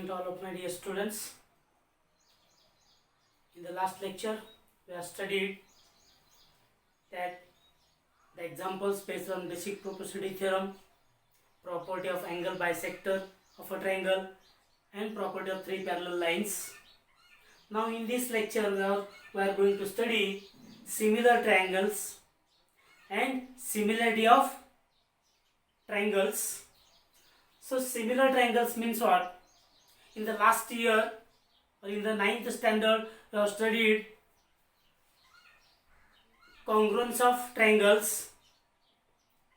morning to all of my dear students. In the last lecture, we have studied that the examples based on basic proportionality theorem, property of angle bisector of a triangle, and property of three parallel lines. Now in this lecture, we are going to study similar triangles and similarity of triangles. So similar triangles means what? In the last year or in the 9th standard, we have studied congruence of triangles.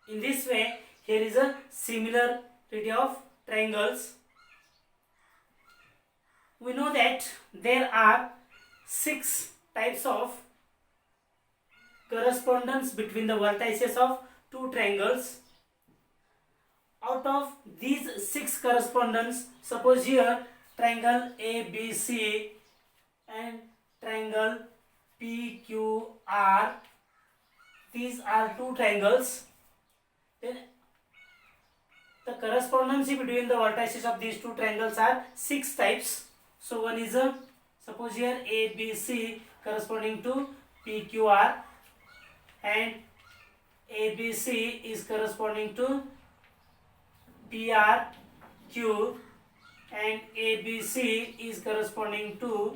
In this way, here is a similarity of triangles. We know that there are 6 types of correspondence between the vertices of two triangles. Out of these 6 correspondence, suppose here triangle ABC and triangle PQR, these are two triangles. Then the correspondence between the vertices of these two triangles are 6 types. So one is suppose here ABC corresponding to PQR and ABC is corresponding to PRQ and ABC is corresponding to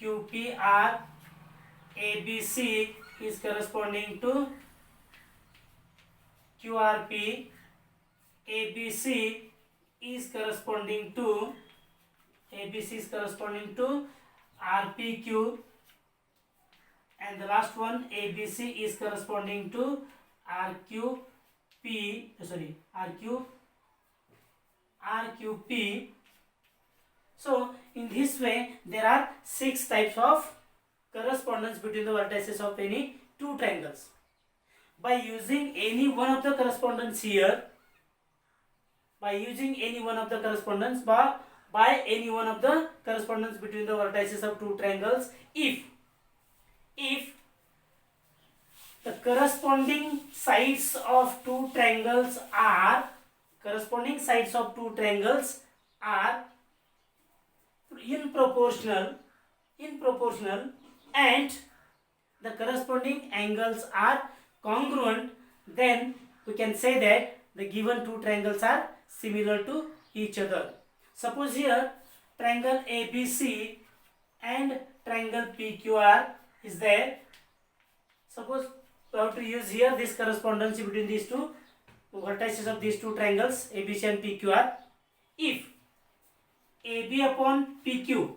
QPR, ABC is corresponding to QRP, ABC is corresponding to RPQ, and the last one ABC is corresponding to RQP. So in this way there are 6 types of correspondence between the vertices of any two triangles. By using any one of the correspondence here, by any one of the correspondence between the vertices of two triangles, if the corresponding sides of two triangles are in proportional and the corresponding angles are congruent, then we can say that the given two triangles are similar to each other. Suppose here triangle ABC and triangle PQR is there. Suppose we have to use here this correspondence between these two vertices of these two triangles ABC and PQR. If AB upon PQ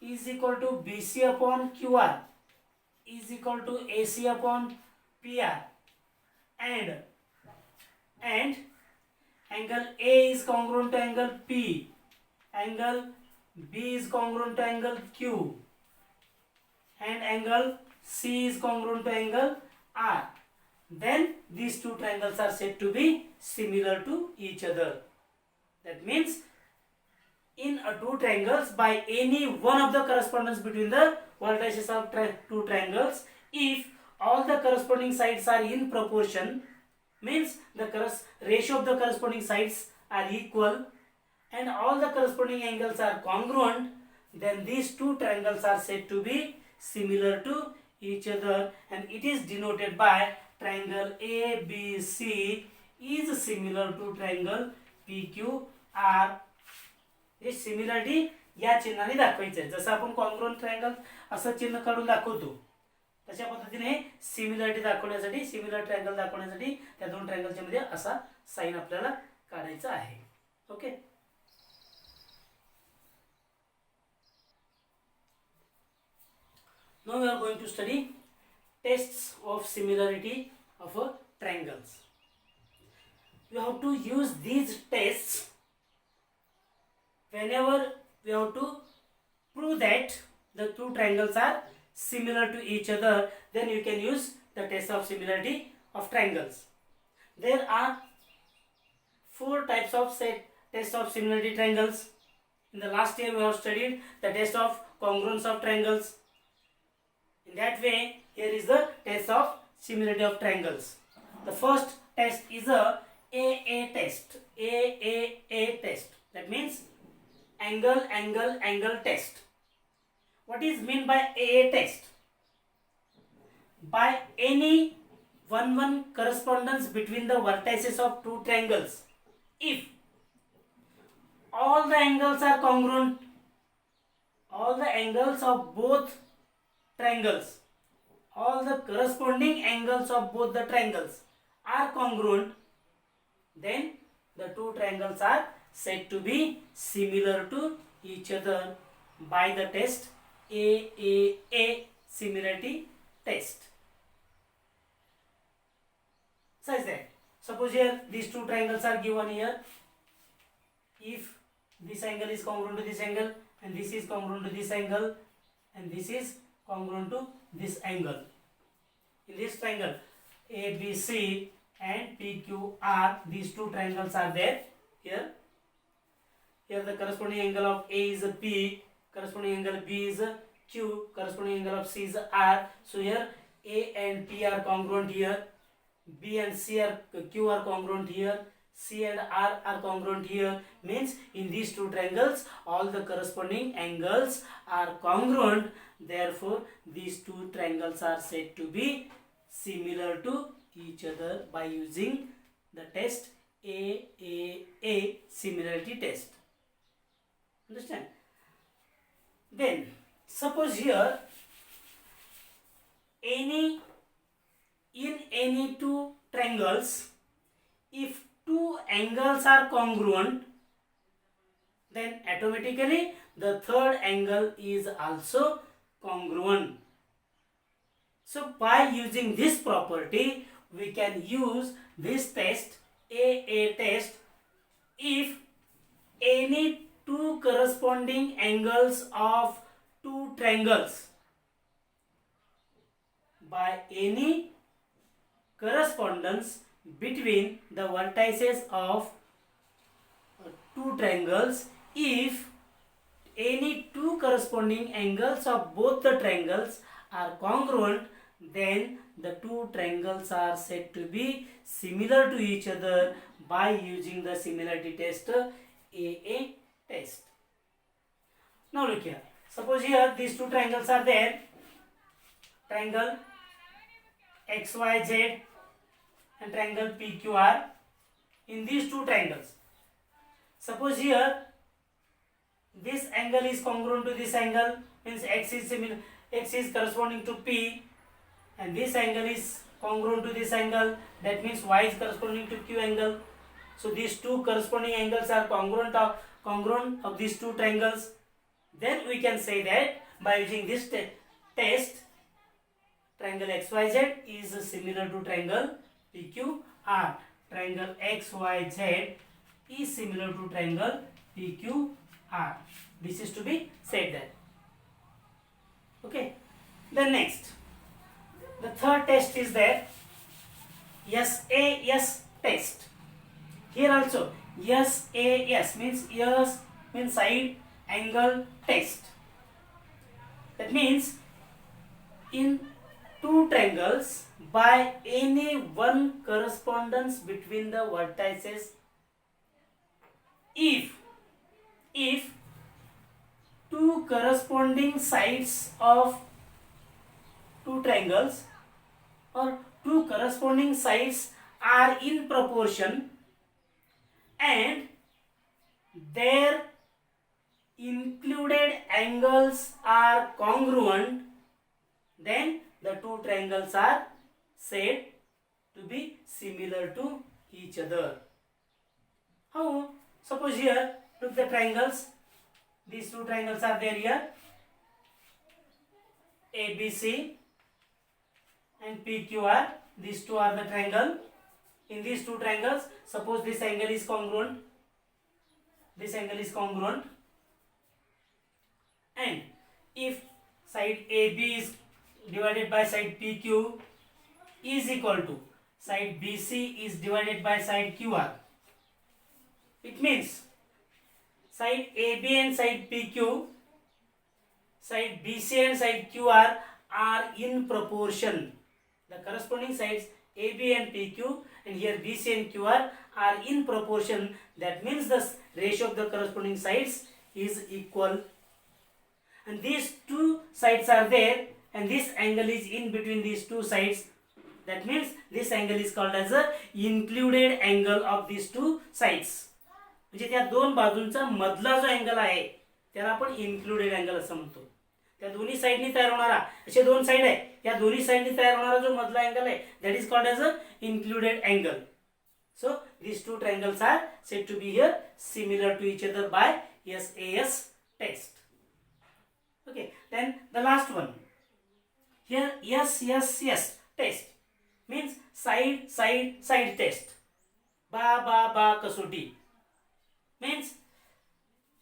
is equal to BC upon QR is equal to AC upon PR and angle A is congruent to angle P, angle B is congruent to angle Q, and angle C is congruent to angle R, then these two triangles are said to be similar to each other. That means in two triangles, by any one of the correspondence between the vertices of two triangles, if all the corresponding sides are in proportion, means the ratio of the corresponding sides are equal and all the corresponding angles are congruent, then these two triangles are said to be similar to each other, and it is denoted by triangle ABC is similar to triangle PQR. हे similarity या चिन्हाने दाखवायचे आहे. जसं आपण congruent triangle असं चिन्ह काढून दाखवतो, तशा पद्धतीने सिमिलरिटी दाखवण्यासाठी, सिमिलर ट्रायंगल दाखवण्यासाठी त्या दोन ट्रायंगलच्या मध्ये असा साइन आपल्याला काढायचा आहे. Okay. Now we are going to study tests of similarity of triangles. You have to use these tests whenever we have to prove that the two triangles are similar to each other, then you can use the test of similarity of triangles. There are 4 types of test of similarity triangles. In the last year we have studied the test of congruence of triangles. In that way, here is the test of similarity of triangles. The first test is a AAA test. AAA test. That means angle test. What is mean by AA test? By any one correspondence between the vertices of two triangles. If all the angles are congruent, all the angles of both triangles, all the corresponding angles of both the triangles are congruent, then the two triangles are said to be similar to each other by the test AAA, similarity test. Such that, suppose here these two triangles are given here. If this angle is congruent to this angle, and this is congruent to this angle, and this is congruent to this angle. In this triangle ABC and PQR, these two triangles are there here. Here the corresponding angle of A is P, corresponding angle B is Q, corresponding angle of C is R. So here A and P are congruent here, B and Q are congruent here, C and R are congruent here. Means in these two triangles all the corresponding angles are congruent. Therefore these two triangles are said to be similar to each other by using the test AAA, similarity test. Understand? Then suppose here in any two triangles, if two angles are congruent, then automatically the third angle is also congruent. So by using this property we can use this test AA test if any two corresponding angles of two triangles, by any correspondence between the vertices of two triangles, if any two corresponding angles of both the triangles are congruent, then the two triangles are said to be similar to each other by using the similarity test AA test. Now look here, suppose here these two triangles are there, triangle XYZ and triangle PQR. In these two triangles, suppose here this angle is congruent to this angle, means X is corresponding to P, and this angle is congruent to this angle, that means Y is corresponding to Q angle. So these two corresponding angles are congruent of these two triangles. Then we can say that by using this test, triangle XYZ is similar to triangle PQR. Triangle XYZ is similar to triangle PQR. This is to be said there. Okay. Then next, the third test is there, SAS test. Here also SAS means side angle test. That means in two triangles, by any one correspondence between the vertices, if two corresponding sides of two triangles or two corresponding sides are in proportion and their included angles are congruent, then the two triangles are said to be similar to each other. How? Suppose here, look the triangles. These two triangles are there here, ABC and PQR. These two are the triangle. In these two triangles, suppose this angle is congruent, this angle is congruent, and if side AB is divided by side PQ is equal to side BC is divided by side QR, it means side AB and side PQ, side BC and side QR are in proportion. The corresponding sides AB and PQ and here BC and QR are in proportion. That means the ratio of the corresponding sides is equal, and these two sides are there and this angle is in between these two sides. That means this angle is called as a included angle of these two sides. म्हणजे त्या दोन बाजूंचा मधला जो angle आहे त्याला आपण included angle असं म्हणतो. त्या दोन्ही साइडनी तयार होणारा, असे दोन साइड आहे, या दोन्ही साइडनी तयार होणारा जो मधला अँगल आहे that is called as a included angle. So these two triangles are said to be here similar to each other by SAS test. Okay, then the last one here, SSS test means side test. Ba kasoti means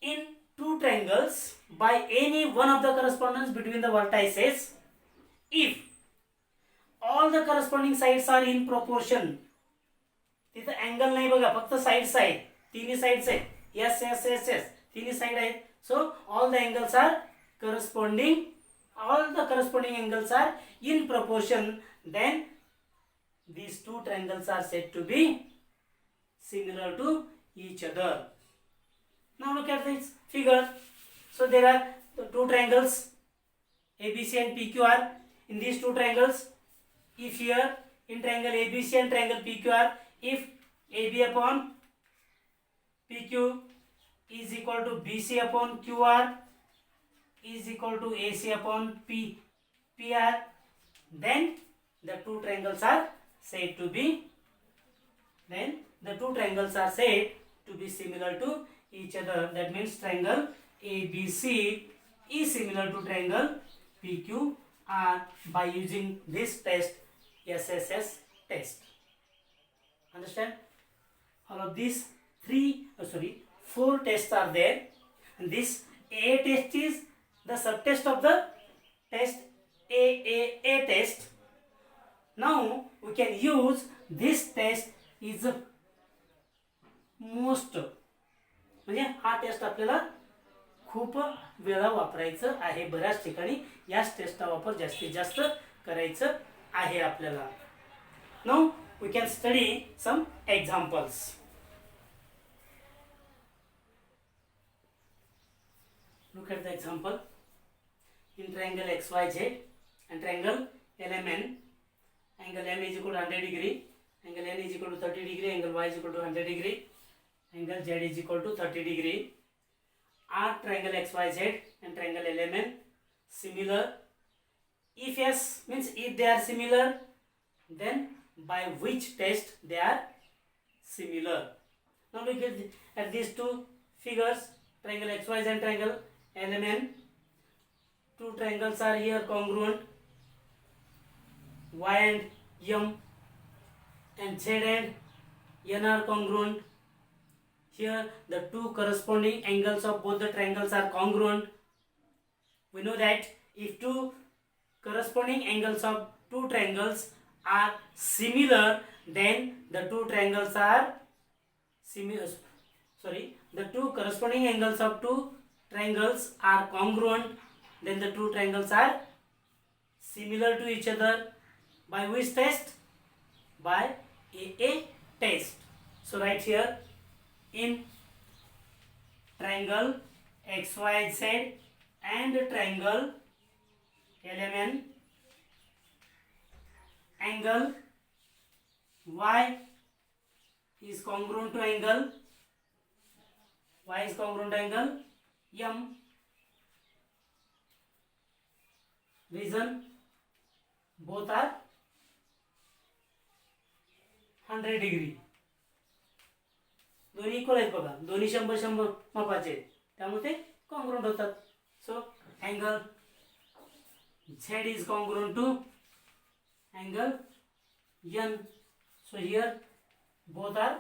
in two triangles by any one of the correspondence between the vertices, if all the corresponding sides are in proportion. तिथं angle नाही बघा, फक्त sides आहेत, तिन्ही sides आहेत, S S S S तिन्ही side आहेत. So all the angles are corresponding, all the corresponding angles are in proportion, then these two triangles are said to be similar to each other. Now look at this figure. So there are the two triangles ABC and PQ are in these two triangles. If here in triangle ABC and triangle PQR, if AB upon PQ is equal to BC upon QR is equal to AC upon PR, then the two triangles are said to be similar to each other. That means triangle ABC is similar to triangle PQR by using this test, SSS test. Understand? All of these four tests are there, and this A test is the subtest of the test A test. Now we can use this test is the most, म्हणजे हा test आपल्याला खूप वेळा वापरायचं आहे, बऱ्याच ठिकाणी याच टेस्टचा वापर जास्तीत जास्त करायचं आहे आपल्याला. Now we can study some examples. Look at the example. In triangle XYZ and triangle LMN, angle M is equal to 100 degree, angle N is equal to 30 degree, angle Y is equal to 100 degree, angle Z is equal to 30 degree. Are triangle XYZ and triangle LMN similar? If yes, means if they are similar, then by which test they are similar? Now look at these two figures, triangle XYZ and triangle LMN. Two triangles are here congruent, Y and M and Z and N are congruent. Here the two corresponding angles of both the triangles are congruent. We know that if two corresponding angles of two triangles are similar, then the two triangles are similar. The two corresponding angles of two triangles are congruent, then the two triangles are similar to each other. By which test? By AA test. So right here in triangle XYZ and triangle LMN, angle Y is congruent to angle M. Reason, both are 100 degree. दोन्ही equal आहेत बघा, दोन्ही 100 मापाचे आहेत, त्यामुळे ते congruent होतात. So angle Z is congruent to angle N. So here both are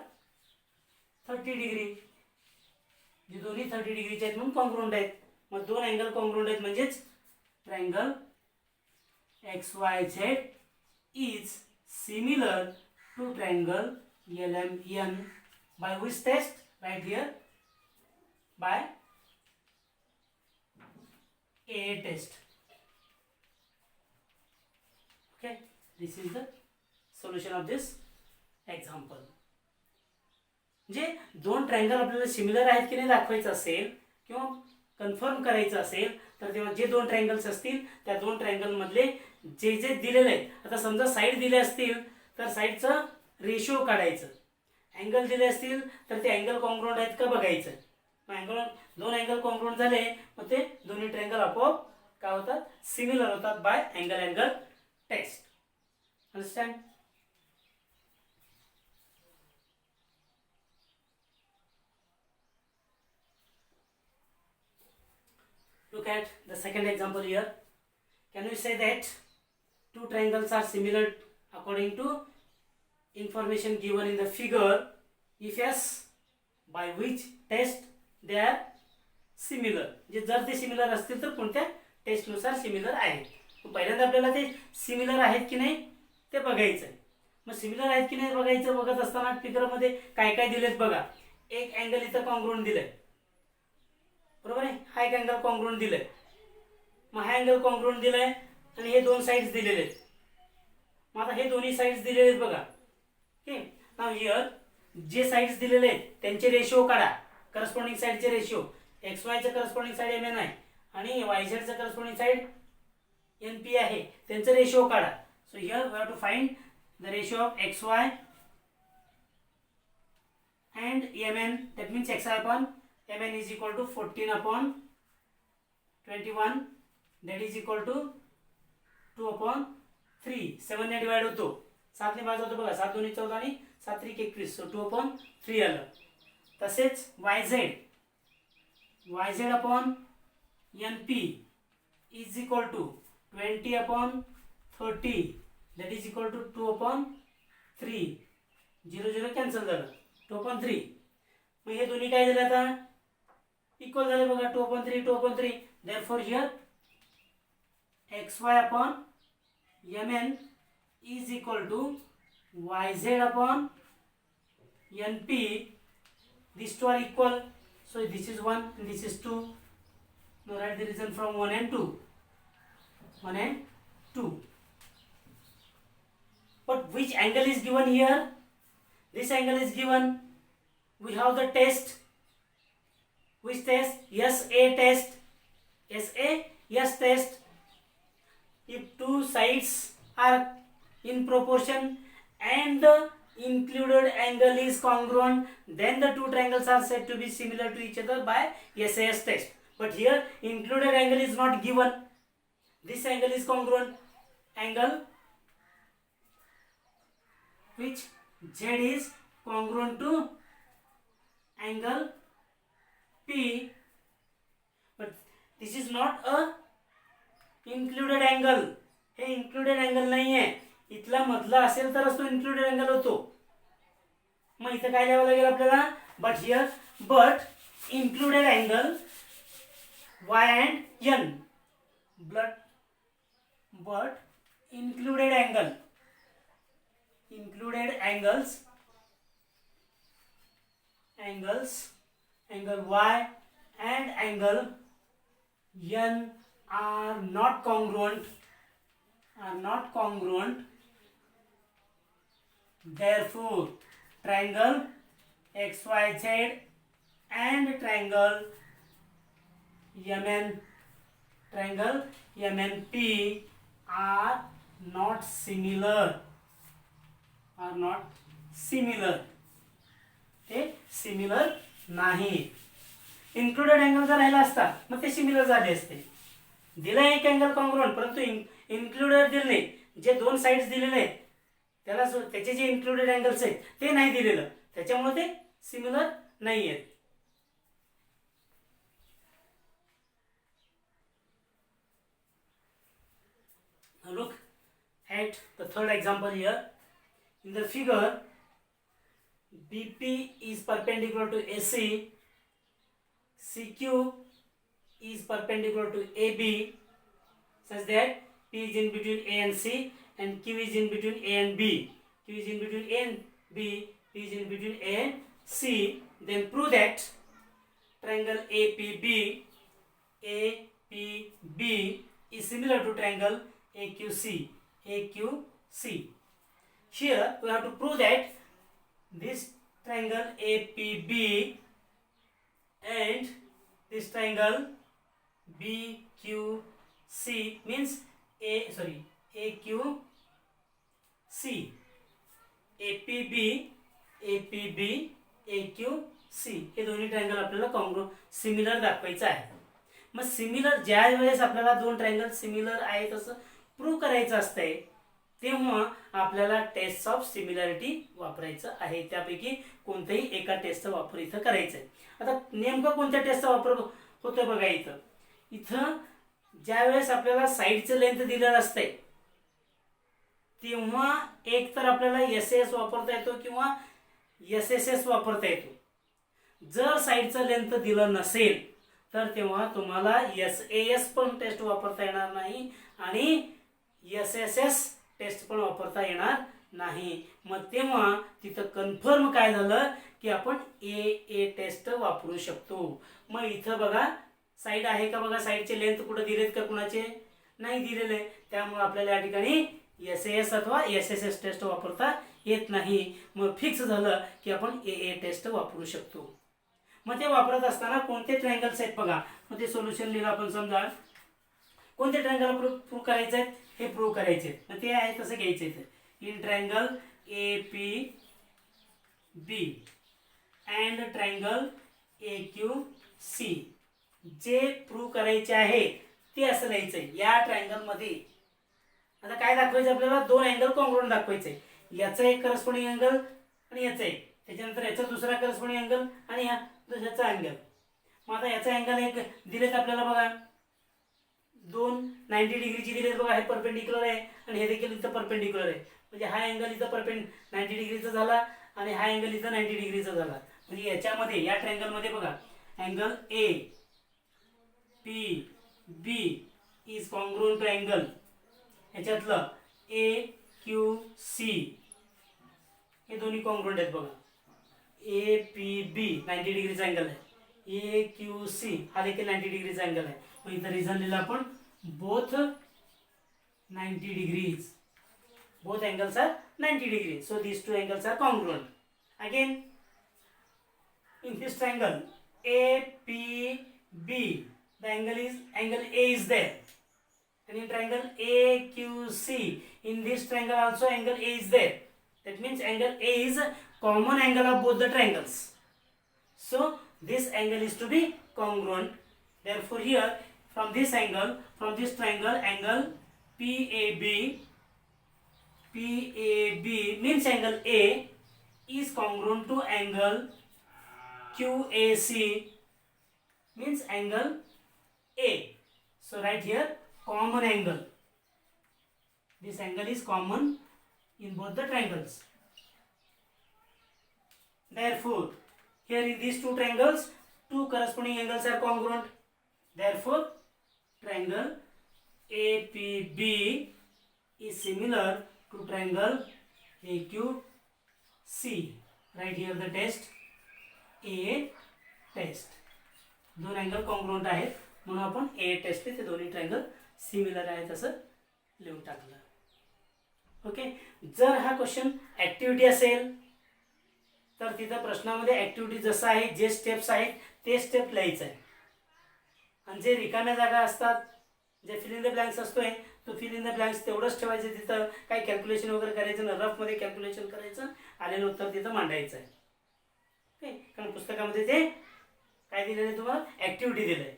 30 degree. जे दोन्ही 30 डिग्रीचे आहेत म्हणून कॉन्ग्रुएंट आहेत. मग दोन अँगल कॉन्ग्रुएंट आहेत म्हणजेच triangle XYZ is similar to triangle LMN. By which test? Right here, by A test. Okay, this is the solution of this example. जे दोन triangle आपल्याला similar आहेत की नाही दाखवायचं असेल किंवा कन्फर्म करायचं असेल तर तेव्हा जे दोन ट्रायंगल्स असतील त्या दोन ट्रायंगल मधले जे जे दिलेले आहेत, आता समजा साईड दिले असतील तर साईडचं रेशो काढायचं, अँगल दिले असतील तर ते अँगल कॉन्ग्रुएंट आहेत का बघायचं. मग दोन अँगल कॉन्ग्रुएंट झाले मग ते दोन्ही ट्रायंगल आपोआप काय होतात, सिमिलर होतात by angle test. Understand. Look at the second example here. Can we say that two triangles are similar according to information given in the figure? If yes, by which test they are similar? जे जर ते similar असतील तर कोणत्या टेस्टनुसार similar आहेत. पहिल्यांदा आपल्याला ते similar आहेत की नाही ते बघायचं आहे. मग सिमिलर आहेत की नाही बघायचं. बघत असताना फिगरमध्ये काय काय दिलेत बघा. एक अँगल इथं कॉन्ग्रुएंट दिलंय, बरोबर आहे. हा एक अँगल कॉन्ग्रुएंट दिलाय, मग हा अँगल कॉन्ग्रुएंट दिलाय आणि हे दोन साइड्स दिलेले आहेत. मग आता हे दोन्ही साइड्स दिलेले आहेत बघा. ओके, नाव हियर जे साइड्स दिलेले आहेत त्यांचे रेशिओ काढा. करस्पॉन्डिंग साइडचे रेशिओ, एक्स वाय चे करस्पॉन्डिंग साइड एम एन आहे आणि वाय झेड चे करस्पॉन्डिंग साइड एन पी आहे, त्यांचे रेशिओ काढा. So here we have to find the ratio of X Y and mn. That means xi upon mn is equal to 14 upon 21, that is equal to 2 upon 3. 7 ने divide होतो, 7 ने भाग होतो बघा. 7 2 14 आणि 7 3 21, सो 2 upon 3 आलं. तसेच yz upon np is equal to 20 upon 30, that is equal to 2 upon 3. 0 0 cancel झालं, 2 upon 3. मग हे दोन्ही काय झाले आता इक्वल झाले बघा. 2 upon 3 2 upon 3. Therefore here xy upon mn is equal to yz upon np. These two are equal, so this is 1 and this is 2. Now write the reason from 1 and 2. 1 and 2. But which angle is given here? This angle is given. We have the test. Which test? SA test. SAS test. If two sides are in proportion and the included angle is congruent, then the two triangles are said to be similar to each other by SAS test. But here included angle is not given. This angle is congruent. Angle which Z is congruent to angle P, but this is not a included angle. Hey included angle नाही आहे. इथला मधला असेल तरच तो included angle होतो. मग इथं काय लिहावं लागेल आपल्याला, but included angle y and n, but included angles angle y and angle n are not congruent. Therefore triangle xyz and triangle mnp are not similar. ते सिमिलर नाही. इन्क्लुडेड अँगल जर राहिला असता मग ते सिमिलर झाले असते. दिला एक अँगल कॉन्ग्रुएंट, परंतु इन्क्लुडेड दिले नाही. जे दोन साइड्स दिलेले आहेत त्याला त्याचे जे इन्क्लुडेड अँगल्स आहेत ते नाही दिलेलं, त्याच्यामुळे ते सिमिलर नाही आहेत. Look at the third example here. In the figure, BP is perpendicular to AC, CQ is perpendicular to AB, such that P is in between A and C and Q is in between A and B. Q is in between A and B, P is in between A and C. Then prove that triangle APB is similar to triangle AQC. Here we have to prove that this triangle APB and this triangle BQC means AQC, APB, AQC हे दोन्ही triangle आपल्याला similar दाखवायचं आहे. मग similar ज्या वेळेस आपल्याला दोन triangle similar आहेत असं प्रूव्ह करायचं असतंय तेव्हा आपल्याला टेस्ट ऑफ सिमिलॅरिटी वापरायचं आहे. त्यापैकी कोणत्याही एका टेस्टचा वापर इथं करायचा आहे. आता नेमकं कोणत्या टेस्टचा वापर होतोय बघा. इथं ज्या वेळेस आपल्याला साईडचं लेंथ दिलेलं असतंय तेव्हा एक तर आपल्याला एस वापरता येतो किंवा SSS वापरता येतो. जर साईडचं लेंथ दिलं नसेल तर तेव्हा तुम्हाला SAS पण टेस्ट वापरता येणार नाही आणि SSS टेस्ट पण वापरता येणार नाही. मग तेव्हा तिथं कन्फर्म काय झालं की आपण AA टेस्ट वापरू शकतो. मग इथं बघा साईड आहे का बघा, साईडचे लेंथ कुठे दिलेत का कुणाचे नाही दिलेले, त्यामुळे आपल्याला या ठिकाणी SAS अथवा SSS टेस्ट वापरता येत नाही. मग फिक्स झालं की आपण AA टेस्ट वापरू शकतो. मग ते वापरत असताना कोणते ट्रायंगल्स आहेत बघा. मग ते सोल्युशन लिहिलं आपण. समजा कोणते ट्रायंगल प्रूव्ह करायचे आहेत हे प्रूव्ह करायचे आहेत. मग ते आहे तसं घ्यायचे आहेत. In triangle APB and triangle AQC J prove करायचे आहे ते असं लिहायचंय. या ट्रायंगल मध्ये आता काय दाखवायचं आपल्याला, दोन अँगल कॉन्ग्रुएंट दाखवायचे. याचा एक करस्पॉन्डिंग अँगल आणि याचा एक, त्याच्यानंतर याचा दुसरा करस्पॉन्डिंग अँगल आणि ह्या दुसऱ्याचा अँगल. मग आता याचा अँगल एक दिलेत आपल्याला बघा, दोन 90 डिग्रीची दिलेत बघा. हे परपेंडिक्युलर आहे आणि हे देखील इथं परपेंडिक्युलर आहे. म्हणजे हा अँगल इथं 90 डिग्रीचा झाला आणि हा अँगल इथं 90 डिग्रीचा झाला. म्हणजे याच्यामध्ये या ट्रायंगल मध्ये बघा angle APB is congruent to angle याच्यातलं AQC हे दोन्ही कॉन्ग्रुएंट आहेत बघा. APB 90 डिग्रीचा अँगल आहे, AQC हा देखील 90 डिग्रीचा अँगल आहे. मग इथं रिझन लिहिलं आपण both 90 degrees. Both angles are 90 degrees. So these two angles are congruent. Again, in this triangle APB, the angle A is there. And in triangle AQC, in this triangle also angle A is there. That means angle A is a common angle of both the triangles. So this angle is to be congruent. Therefore here from this triangle, angle PAB means angle A is congruent to angle QAC means angle A. So write here common angle. This angle is common in both the triangles. Therefore here in these two triangles two corresponding angles are congruent. Therefore triangle APB is similar to triangle AQC. Write here the test AA test. दोन angle congruent आहेत म्हणून आपण AA test ते दोन्ही triangle similar आहेत असं लिहून टाकलं. ओके. जर हा क्वेश्चन ऍक्टिव्हिटी असेल तर तिथं प्रश्नामध्ये ऍक्टिव्हिटी जसं आहे जे स्टेप्स आहेत ते स्टेप लिहायचं आहे. आणि जे रिकाम्या जागा असतात जे फिल इन द ब्लँक्स असतोय तो फिल इन द ब्लँक्स तेवढंच ठेवायचं. तिथं काही कॅल्क्युलेशन वगैरे करायचं ना, रफमध्ये कॅल्क्युलेशन करायचं, आलेलं उत्तर तिथं मांडायचं आहे. ओके. कारण पुस्तकामध्ये ते काय दिलेलं आहे तुम्हाला ऍक्टिव्हिटी दिलं आहे.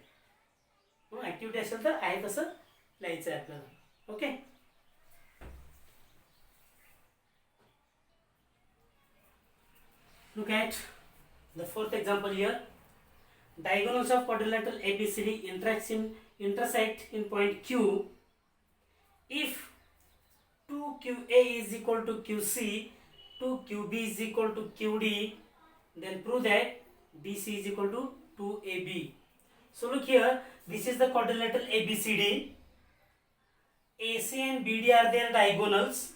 म्हणून ऍक्टिव्हिटी असेल तर आहे तसं लिहायचं आहे आपल्याला. Okay. Look at the fourth example here. Diagonals of quadrilateral ABCD intersect in point Q. If 2QA is equal to QC, 2QB is equal to QD, then prove that BC is equal to 2AB. So look here, this is the quadrilateral ABCD. AC and BD are their diagonals.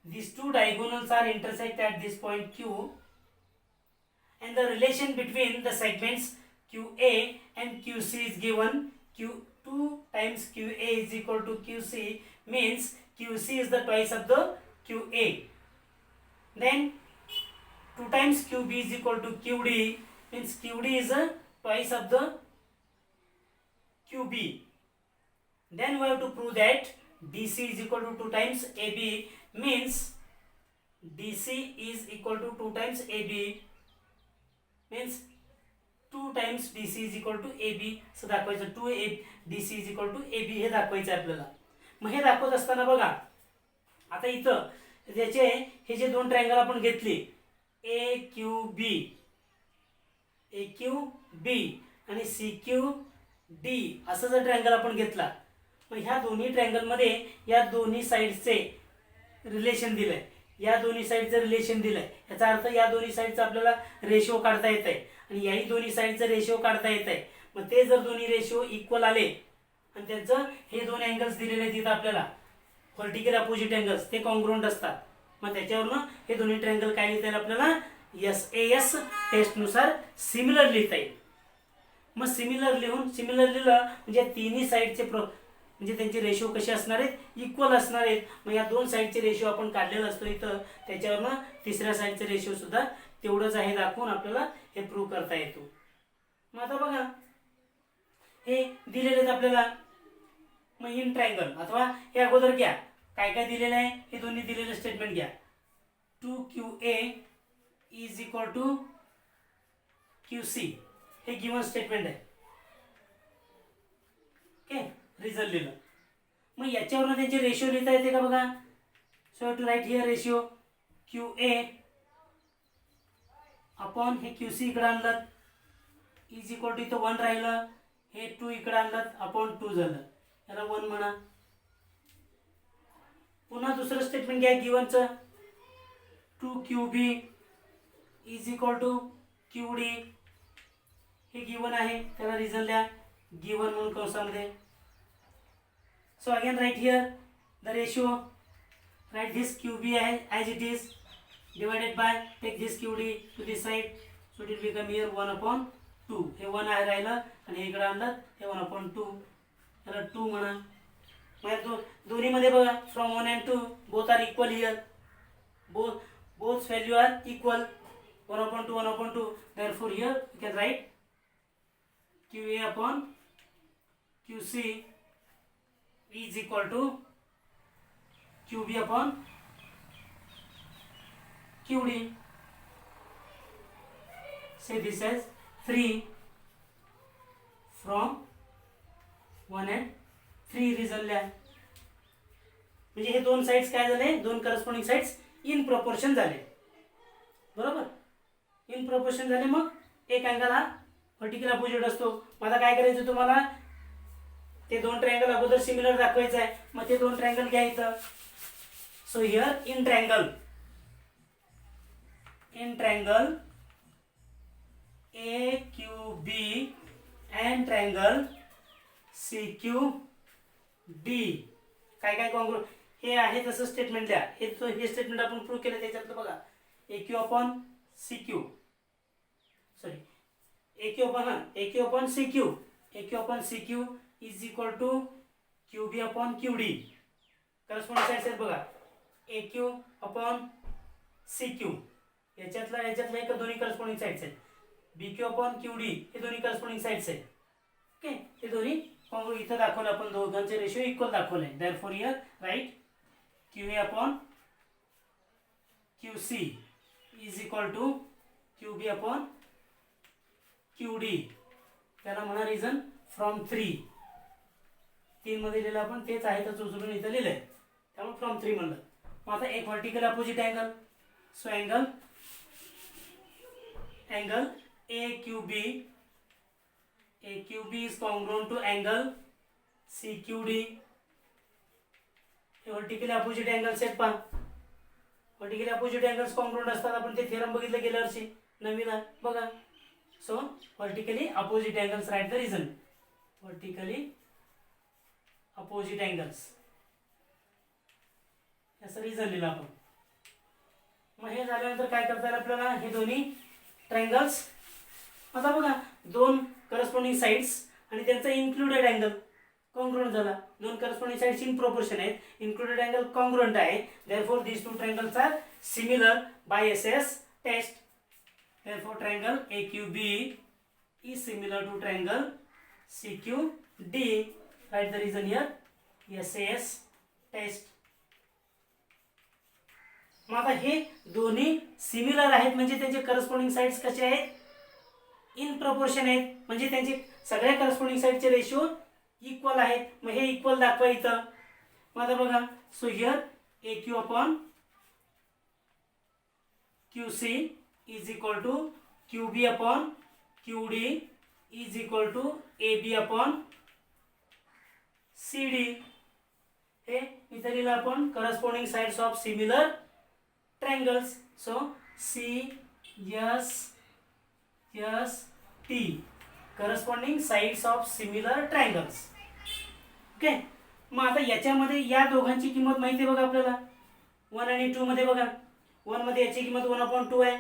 These two diagonals are intersect at this point Q. And the relation between the segments QA and QC is given. Q2 times QA is equal to QC means QC is the twice of the QA. Then 2 times QB is equal to QD means QD is a twice of the QB. Then we have to prove that DC is equal to 2 times AB, means DC is equal to 2 times AB, means 2 times DC is equal to AB असं दाखवायचं. 2 DC is equal to AB हे दाखवायचं आपल्याला. मग हे दाखवत असताना बघा आता इथं त्याचे हे जे दोन ट्रायंगल आपण घेतले AQB आणि CQD असं जर ट्रायंगल आपण घेतला, मग ह्या दोन्ही ट्रायंगल मध्ये या दोन्ही साइडचे रिलेशन दिलंय, या दोन्ही साइडचं रिलेशन दिलंय. याचा अर्थ या दोन्ही साइडचा आपल्याला रेशिओ काढता येत आहे आणि याही दोन्ही साइडचं रेशिओ काढता येत आहे. मग ते जर दोन्ही रेशिओ इक्वल आले आणि त्यांचं हे दोन अँगल्स दिलेले आहेत आपल्याला व्हर्टिकल अपोजिट अँगल्स, ते कॉन्ग्रुएंट असतात. मग त्याच्यावरनं हे दोन्ही ट्रायंगल काय लिहिता येईल आपल्याला SAS टेस्टनुसार सिमिलर लिहिता येईल. मग सिमिलर लिहून सिमिलर लिहिलं म्हणजे तिन्ही साइडचे म्हणजे त्यांचे रेशिओ कसे असणार आहेत, इक्वल असणार आहेत. मग या दोन साइडचे रेशिओ आपण काढलेला असतो इथं, त्याच्यावरनं तिसऱ्या साइडचे रेशिओ सुद्धा तेवढंच आहे दाखवून आपल्याला हे प्रूव्ह करता येतो. मग आता बघा हे दिलेले आहेत आपल्याला. मग इन ट्रायंगल अथवा हे अगोदर घ्या काय काय दिलेलं आहे, हे दोन्ही दिलेलं स्टेटमेंट घ्या. 2QA is equal to QC hey given statement आहे. ओके, रिझल्ट लिहिलं. मग याच्यावरून त्यांचे रेशिओ लिहिता येते का बघा. सो to right here ratio QA upon hey QC इकडे आणलं इज इक्वल टू इथं 1 राहिलं, हे 2 इकडे आणलं अपॉन 2 झालं, याला 1 म्हणा. पुन्हा दुसरं स्टेटमेंट घ्या गिवनचं 2QB is equal to QD हे गिवन आहे, त्याला रिझन द्या गिवन म्हणून कंसामध्ये. So again write here the ratio, write this QB as it is divided by take this QD to this side, so it will become here 1/2. हे 1 आहे राहिलं आणि हे इकडे आणलं हे 1/2, याला 2 म्हणा. मग दोन्ही मध्ये बघा from 1 and 2 both are equal here, both value are equal 1/2. Therefore here you can write QA upon QC is equal to QB upon QD. Say this as 3 from 1 and 3 reason लिहा. म्हणजे हे दोन साइड्स काय झाले, दोन corresponding sides in proportion झाले, बरोबर. In proportion झाले मग एक अँगल हा व्हर्टिकल अपोजिट असतो. मग आता काय करायचं तुम्हाला, ते दोन ट्रायंगल अगोदर सिमिलर दाखवायचं आहे. मग ते दोन ट्रायंगल घ्यायचं. So here in triangle AQB and triangle CQD काय काय कॉन्ग्रुएंट हे आहे तसं स्टेटमेंट द्या. हे स्टेटमेंट आपण प्रूव्ह केलं त्याच्यातलं बघा AQ upon CQ is equal to QB upon QD. Corresponding sides आहेत बघा AQ upon CQ, याच्यातला एक दोन्ही करस्पॉन्डिंग साइड्स आहेत. BQ upon QD हे दोन्ही करस्पॉन्डिंग साइड्स आहेत. ओके, हे दोन्ही कॉन्ग्रुएंट इथं दाखवलं आपण, दोघांचे रेशिओ इक्वल दाखवले. Therefore here right QA upon QC is equal to QB upon QD. त्याला म्हणा रिझन फ्रॉम 3 मध्ये लिहिलं आपण, तेच आहे तर उचलून इथं लिहिलंय, त्यामुळे फ्रॉम 3 म्हणलं. मग आता एक vertical opposite angle. So angle AQB is congruent to angle CQD. हे व्हर्टिकली अपोजिट अँगल्स आहेत पहा. व्हर्टिकली अपोजिट अँगल्स कॉन्ग्रुएंट असतात, आपण ते थेरम बघितलं गेल्या वर्षी नवीला बघा. So vertically opposite angles write the reason, vertically opposite angles याचं रिझन लिहिलं आपण. मग हे झाल्यानंतर काय करता येईल आपल्याला, हे दोन्ही ट्रायंगल्स आता बघा दोन करस्पॉन्डिंग साइड्स आणि त्यांचा इन्क्लुडेड अँगल कॉन्ग्रुएंट झाला. दोन करस्पॉन्डिंग साइड्स इन प्रोपोर्शन आहेत, इन्क्लुडेड अँगल कॉन्ग्रुएंट आहे. Therefore these two triangles are similar by SS test. Therefore triangle AQB is similar to triangle CQD. D. Write the reason here. SAS test. मग आता हे दोन्ही similar आहेत म्हणजे त्यांचे corresponding sides कसे आहेत, इन प्रपोर्शन आहेत, म्हणजे त्यांचे सगळ्या करस्पॉन्डिंग साइडचे रेशो इक्वल आहेत. मग हे इक्वल दाखवा इथं. मग आता बघा, so here AQ upon QC is equal to QB upon QD is equal to AB upon CD. हे इथे लिहिलं आपण corresponding sides of similar triangles. So CST corresponding sides of similar triangles. Okay. मग आता याच्यामध्ये या दोघांची किंमत माहिती आहे बघा आपल्याला. 1 आणि 2 मध्ये बघा, 1 मध्ये याची किंमत 1/2 आहे,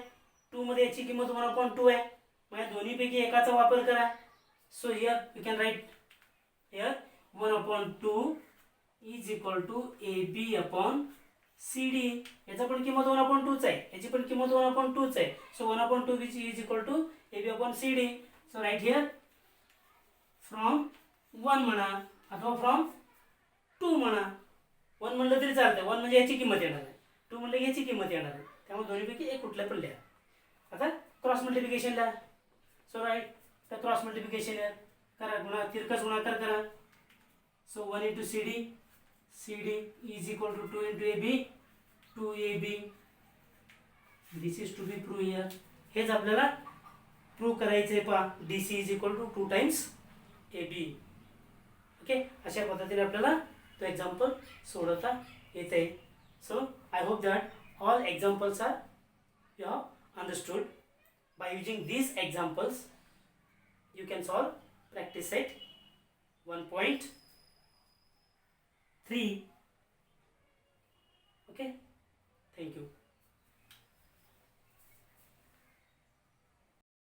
2 मध्ये याची किंमत 1/2 आहे. मग या दोन्हीपैकी एकाचा वापर करा. So here you can write here 1/2 is equal to AB upon CD. याचा पण किंमत 1/2 आहे, याची पण किंमत 1/2 आहे. So 1/2 is equal to AB upon CD. So right here from 1 म्हणा अथवा फ्रॉम 2 म्हणा. 1 म्हणलं तरी चालतं, 1 म्हणजे याची किंमत येणार आहे, 2 म्हणलं याची किंमत येणार आहे. त्यामुळे दोन्हीपैकी एक कुठल्या पण लिहा. आता क्रॉस मल्टिप्लिकेशन लिहा. So write the cross multiplication करा, तिरकस गुणाकार करा. So 1 into CD is equal to 2 into AB, 2AB. This is to be prove here. हेच आपल्याला प्रूव्ह करायचं आहे. पहा, DC is equal to 2 times AB. Okay. अशा पद्धतीने आपल्याला तो एक्झाम्पल सोडवता येते. So I hope that all examples are you have understood. By using these examples you can solve practice set 1.3. okay, thank you.